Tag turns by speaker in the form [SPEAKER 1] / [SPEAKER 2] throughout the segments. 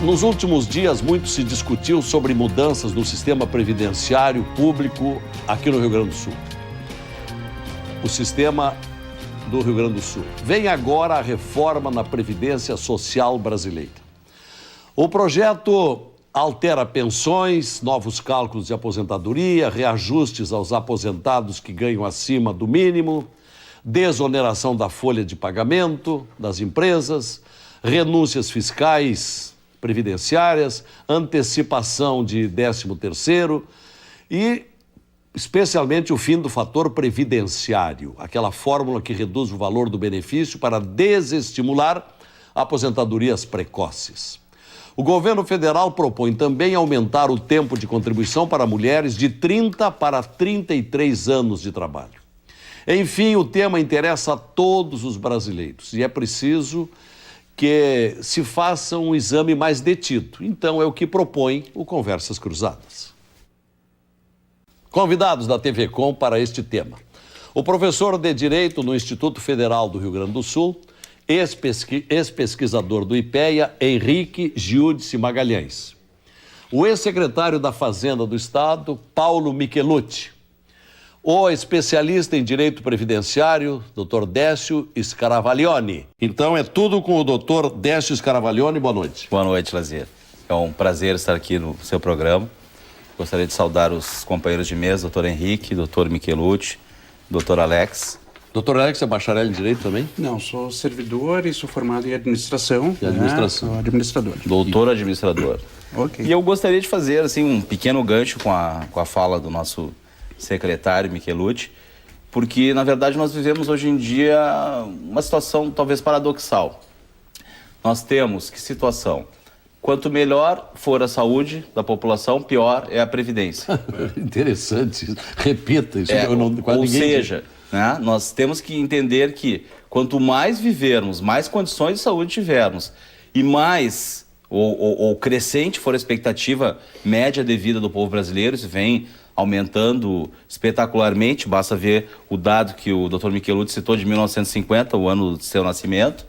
[SPEAKER 1] nos últimos dias muito se discutiu sobre mudanças no sistema previdenciário público aqui no Rio Grande do Sul. O sistema do Rio Grande do Sul. Vem agora a reforma na Previdência Social brasileira. O projeto altera pensões, novos cálculos de aposentadoria, reajustes aos aposentados que ganham acima do mínimo, desoneração da folha de pagamento das empresas, renúncias fiscais previdenciárias, antecipação de 13º e especialmente o fim do fator previdenciário, aquela fórmula que reduz o valor do benefício para desestimular aposentadorias precoces. O governo federal propõe também aumentar o tempo de contribuição para mulheres de 30 para 33 anos de trabalho. Enfim, o tema interessa a todos os brasileiros e é preciso que se faça um exame mais detido. Então, é o que propõe o Conversas Cruzadas. Convidados da TV Com para este tema. O professor de Direito no Instituto Federal do Rio Grande do Sul, ex-pesquisador do IPEA, Henrique Giudice Magalhães. O ex-secretário da Fazenda do Estado, Paulo Michelucci. O especialista em Direito Previdenciário, Dr. Décio Scaravaglione. Então é tudo com o Dr. Décio Scaravaglione. Boa noite.
[SPEAKER 2] Boa noite, Lazier. É um prazer estar aqui no seu programa. Gostaria de saudar os companheiros de mesa, Dr. Henrique, Dr. Michelucci, Dr. Alex.
[SPEAKER 1] Dr. Alex é bacharel em Direito também?
[SPEAKER 3] Não, sou servidor e sou formado em Administração.
[SPEAKER 1] Administração.
[SPEAKER 3] Sou administrador.
[SPEAKER 2] Doutor administrador.
[SPEAKER 3] Ok.
[SPEAKER 2] E eu gostaria de fazer assim, um pequeno gancho com a fala do nosso secretário Michelucci, porque, na verdade, nós vivemos hoje em dia uma situação talvez paradoxal. Nós temos que situação? Quanto melhor for a saúde da população, pior é a previdência.
[SPEAKER 1] Interessante. Repita isso.
[SPEAKER 2] Ou seja, né, nós temos que entender que quanto mais vivermos, mais condições de saúde tivermos e mais ou crescente for a expectativa média de vida do povo brasileiro, isso vem aumentando espetacularmente. Basta ver o dado que o Dr. Michelucci citou de 1950, o ano do seu nascimento,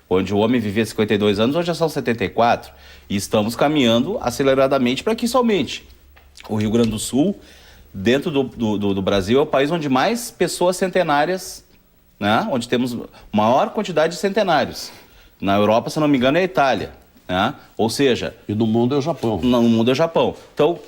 [SPEAKER 2] onde o homem vivia 52 anos, hoje já são 74. E estamos caminhando aceleradamente para que isso aumente. O Rio Grande do Sul, dentro do Brasil, é o país onde mais pessoas centenárias, né? Onde temos maior quantidade de centenários. Na Europa, se não me engano, é a Itália. Né? Ou seja...
[SPEAKER 1] E no mundo é o Japão.
[SPEAKER 2] No mundo é o Japão. Então,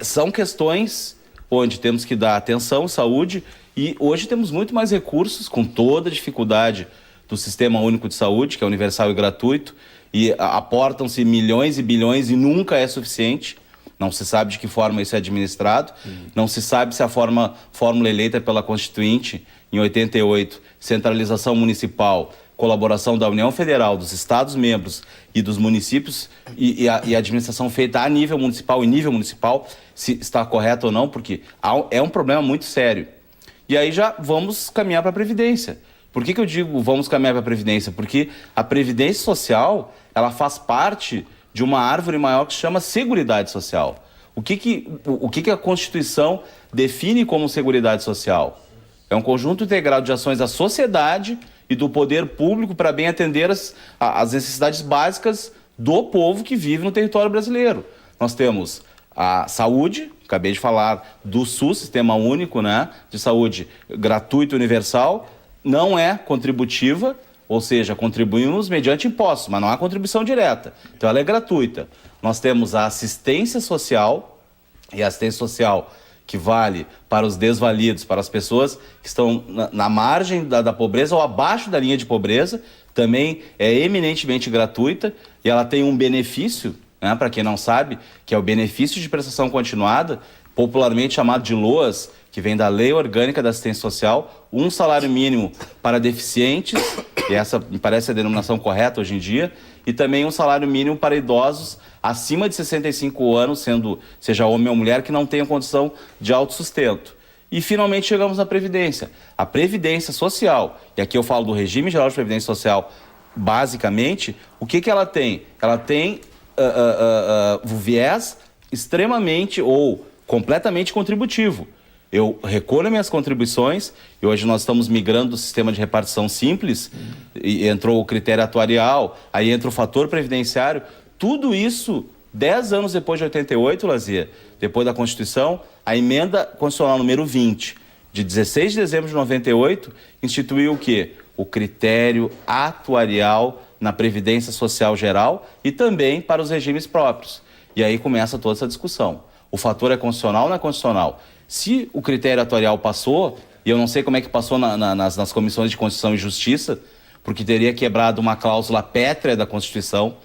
[SPEAKER 2] são questões onde temos que dar atenção, saúde, e hoje temos muito mais recursos, com toda a dificuldade do Sistema Único de Saúde, que é universal e gratuito, e aportam-se milhões e bilhões e nunca é suficiente. Não se sabe de que forma isso é administrado, não se sabe se a fórmula eleita pela Constituinte, em 88, centralização municipal, colaboração da União Federal, dos Estados-membros e dos municípios e a administração feita a nível municipal e nível municipal, se está correta ou não, porque é um problema muito sério. E aí já vamos caminhar para a Previdência. Por que eu digo vamos caminhar para a Previdência? Porque a Previdência Social, ela faz parte de uma árvore maior que se chama Seguridade Social. O que a Constituição define como Seguridade Social? É um conjunto integral de ações da sociedade e do poder público para bem atender as necessidades básicas do povo que vive no território brasileiro. Nós temos a saúde, acabei de falar do SUS, Sistema Único, né, de Saúde gratuito e universal, não é contributiva, ou seja, contribuímos mediante impostos, mas não há contribuição direta, então ela é gratuita. Nós temos a assistência social, e a assistência social que vale para os desvalidos, para as pessoas que estão na margem da pobreza ou abaixo da linha de pobreza, também é eminentemente gratuita e ela tem um benefício, né, para quem não sabe, que é o benefício de prestação continuada, popularmente chamado de LOAS, que vem da Lei Orgânica da Assistência Social, um salário mínimo para deficientes, e essa me parece a denominação correta hoje em dia, e também um salário mínimo para idosos acima de 65 anos, seja homem ou mulher, que não tenham condição de autossustento. E finalmente chegamos à Previdência. A Previdência Social, e aqui eu falo do Regime Geral de Previdência Social, basicamente, o que ela tem? Ela tem o viés extremamente ou completamente contributivo. Eu recolho minhas contribuições, e hoje nós estamos migrando do sistema de repartição simples, e entrou o critério atuarial, aí entra o fator previdenciário, Tudo isso, 10 anos depois de 88, Lazier, depois da Constituição, a emenda constitucional número 20, de 16 de dezembro de 98, instituiu o quê? O critério atuarial na Previdência Social Geral e também para os regimes próprios. E aí começa toda essa discussão. O fator é constitucional ou não é constitucional? Se o critério atuarial passou, e eu não sei como é que passou nas comissões de Constituição e Justiça, porque teria quebrado uma cláusula pétrea da Constituição,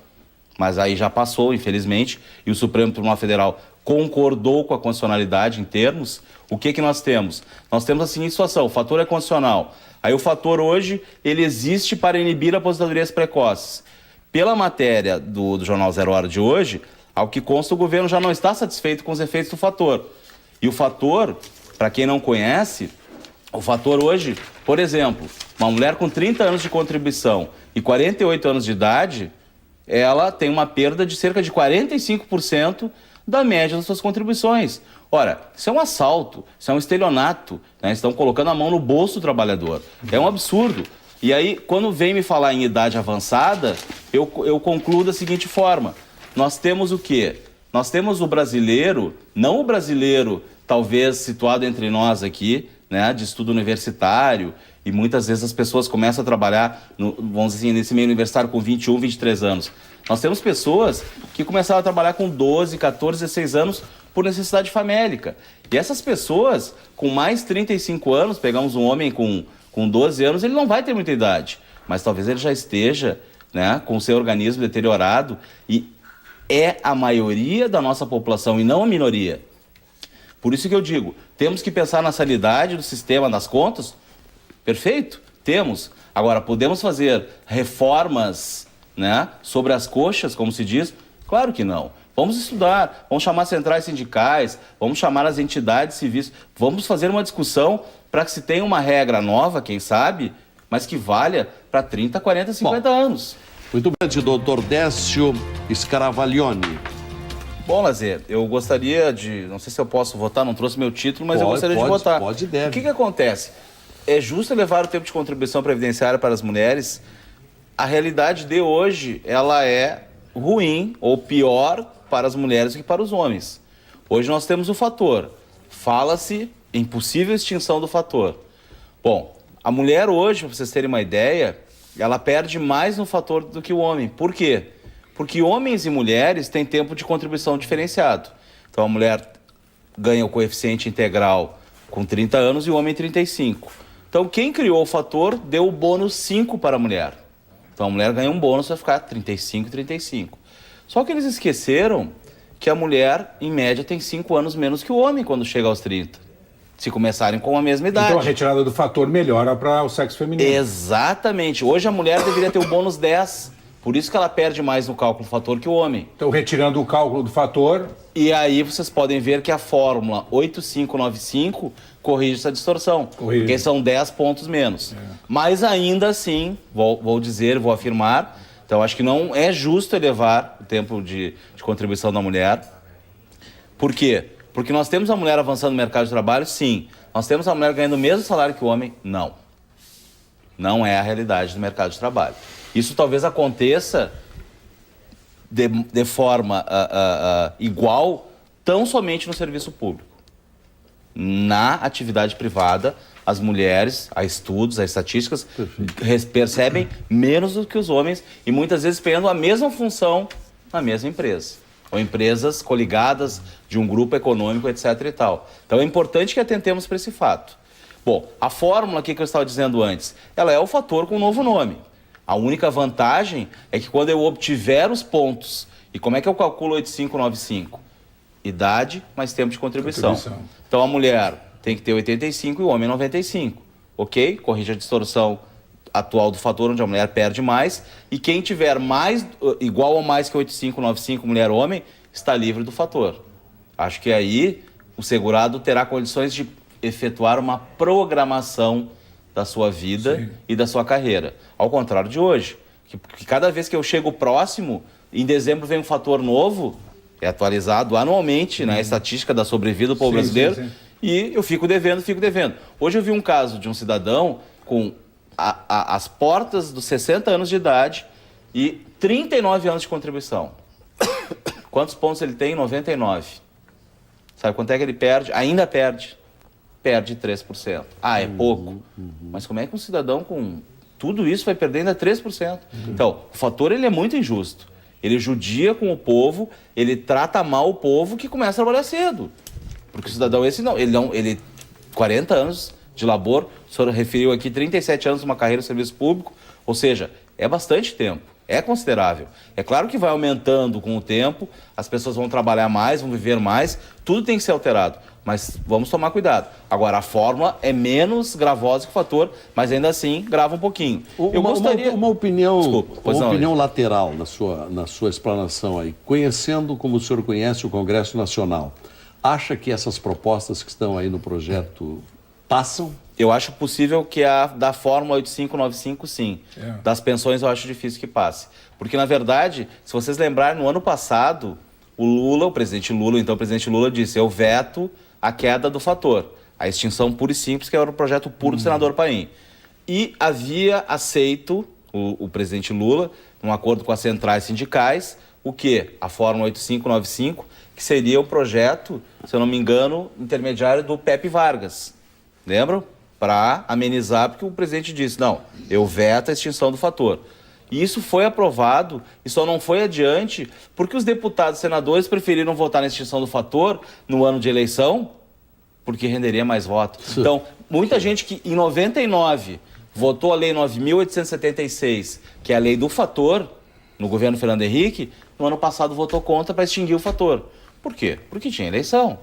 [SPEAKER 2] mas aí já passou, infelizmente, e o Supremo Tribunal Federal concordou com a constitucionalidade em termos. O que nós temos? Nós temos a seguinte situação: o fator é constitucional. Aí o fator hoje, ele existe para inibir aposentadorias precoces. Pela matéria do Jornal 0 Hora de hoje, ao que consta, o governo já não está satisfeito com os efeitos do fator. E o fator, para quem não conhece, o fator hoje, por exemplo, uma mulher com 30 anos de contribuição e 48 anos de idade, ela tem uma perda de cerca de 45% da média das suas contribuições. Ora, isso é um assalto, isso é um estelionato, né? Estão colocando a mão no bolso do trabalhador. É um absurdo. E aí, quando vem me falar em idade avançada, eu concluo da seguinte forma: nós temos o quê? Nós temos o brasileiro, não o brasileiro talvez situado entre nós aqui, né, de estudo universitário, e muitas vezes as pessoas começam a trabalhar, vamos dizer assim, nesse meio universitário com 21, 23 anos. Nós temos pessoas que começaram a trabalhar com 12, 14, 16 anos por necessidade famélica. E essas pessoas, com mais 35 anos, pegamos um homem com 12 anos, ele não vai ter muita idade, mas talvez ele já esteja, né, com o seu organismo deteriorado, e é a maioria da nossa população e não a minoria. Por isso que eu digo, temos que pensar na sanidade do sistema das contas. Perfeito? Temos. Agora, podemos fazer reformas, né, sobre as coxas, como se diz? Claro que não. Vamos estudar, vamos chamar centrais sindicais, vamos chamar as entidades civis, vamos fazer uma discussão para que se tenha uma regra nova, quem sabe, mas que valha para 30, 40, 50 anos.
[SPEAKER 1] Muito bem, doutor Décio Scaravaglione.
[SPEAKER 2] Bom, Lazier, eu gostaria de... Não sei se eu posso votar, não trouxe meu título, mas eu gostaria de votar.
[SPEAKER 1] Pode e deve.
[SPEAKER 2] O que acontece? É justo elevar o tempo de contribuição previdenciária para as mulheres? A realidade de hoje, ela é ruim ou pior para as mulheres do que para os homens. Hoje nós temos o fator. Fala-se em possível extinção do fator. Bom, a mulher hoje, para vocês terem uma ideia, ela perde mais no fator do que o homem. Por quê? Porque homens e mulheres têm tempo de contribuição diferenciado. Então a mulher ganha o coeficiente integral com 30 anos e o homem 35. Então quem criou o fator deu o bônus 5 para a mulher. Então a mulher ganha um bônus, vai ficar 35, 35. Só que eles esqueceram que a mulher, em média, tem 5 anos menos que o homem quando chega aos 30. Se começarem com a mesma idade.
[SPEAKER 4] Então a retirada do fator melhora para o sexo feminino.
[SPEAKER 2] Exatamente. Hoje a mulher deveria ter o bônus 10. Por isso que ela perde mais no cálculo do fator que o homem.
[SPEAKER 4] Então, retirando o cálculo do fator...
[SPEAKER 2] E aí vocês podem ver que a fórmula 8595 corrige essa distorção.
[SPEAKER 4] Corrige.
[SPEAKER 2] Porque são 10 pontos menos. Mas ainda assim, vou dizer, vou afirmar, então acho que não é justo elevar o tempo de contribuição da mulher. Por quê? Porque nós temos a mulher avançando no mercado de trabalho, sim. Nós temos a mulher ganhando o mesmo salário que o homem? Não. Não é a realidade do mercado de trabalho. Isso talvez aconteça de forma igual tão somente no serviço público. Na atividade privada, as mulheres, há estudos, há estatísticas, percebem menos do que os homens e muitas vezes pegando a mesma função na mesma empresa. Ou empresas coligadas de um grupo econômico, etc. e tal. Então é importante que atentemos para esse fato. Bom, a fórmula aqui que eu estava dizendo antes, ela é o fator com um novo nome. A única vantagem é que quando eu obtiver os pontos, e como é que eu calculo 8595? Idade mais tempo de contribuição. Então a mulher tem que ter 85 e o homem 95. Ok? Corrige a distorção atual do fator, onde a mulher perde mais. E quem tiver mais, igual ou mais que 8595, mulher ou homem, está livre do fator. Acho que aí o segurado terá condições de efetuar uma programação da sua vida. Sim. E da sua carreira. Ao contrário de hoje, que cada vez que eu chego próximo, em dezembro vem um fator novo, é atualizado anualmente, né, a estatística da sobrevida do povo brasileiro, sim. E eu fico devendo. Hoje eu vi um caso de um cidadão com as portas dos 60 anos de idade e 39 anos de contribuição. Quantos pontos ele tem? 99. Sabe quanto é que ele perde? Ainda perde. Perde 3%. Ah, é pouco. Mas como é que um cidadão com tudo isso vai perder ainda 3%? Então, o fator ele é muito injusto. Ele judia com o povo, ele trata mal o povo que começa a trabalhar cedo. Porque o cidadão esse não, ele 40 anos de labor, o senhor referiu aqui 37 anos de uma carreira no serviço público, ou seja, é bastante tempo, é considerável. É claro que vai aumentando com o tempo, as pessoas vão trabalhar mais, vão viver mais, tudo tem que ser alterado, mas vamos tomar cuidado. Agora, a fórmula é menos gravosa que o fator, mas ainda assim grava um pouquinho. Eu gostaria...
[SPEAKER 1] Uma opinião,
[SPEAKER 2] Desculpa, pois
[SPEAKER 1] uma
[SPEAKER 2] não,
[SPEAKER 1] opinião lateral na sua explanação aí. Conhecendo como o senhor conhece o Congresso Nacional, acha que essas propostas que estão aí no projeto passam?
[SPEAKER 2] Eu acho possível que a da Fórmula 8595, sim. Das pensões eu acho difícil que passe. Porque, na verdade, se vocês lembrarem, no ano passado, o presidente Lula disse, eu veto a queda do fator. A extinção pura e simples, que era o projeto puro do senador Paim. E havia aceito, o presidente Lula, num acordo com as centrais sindicais, o quê? A Fórmula 8595, que seria o projeto, se eu não me engano, intermediário do Pepe Vargas. Lembram? Para amenizar, porque o presidente disse, não, eu veto a extinção do fator. E isso foi aprovado e só não foi adiante porque os deputados e senadores preferiram votar na extinção do fator no ano de eleição, porque renderia mais votos. Então, muita gente que em 99 votou a Lei 9.876, que é a lei do fator, no governo Fernando Henrique, no ano passado votou contra para extinguir o fator. Por quê? Porque tinha eleição.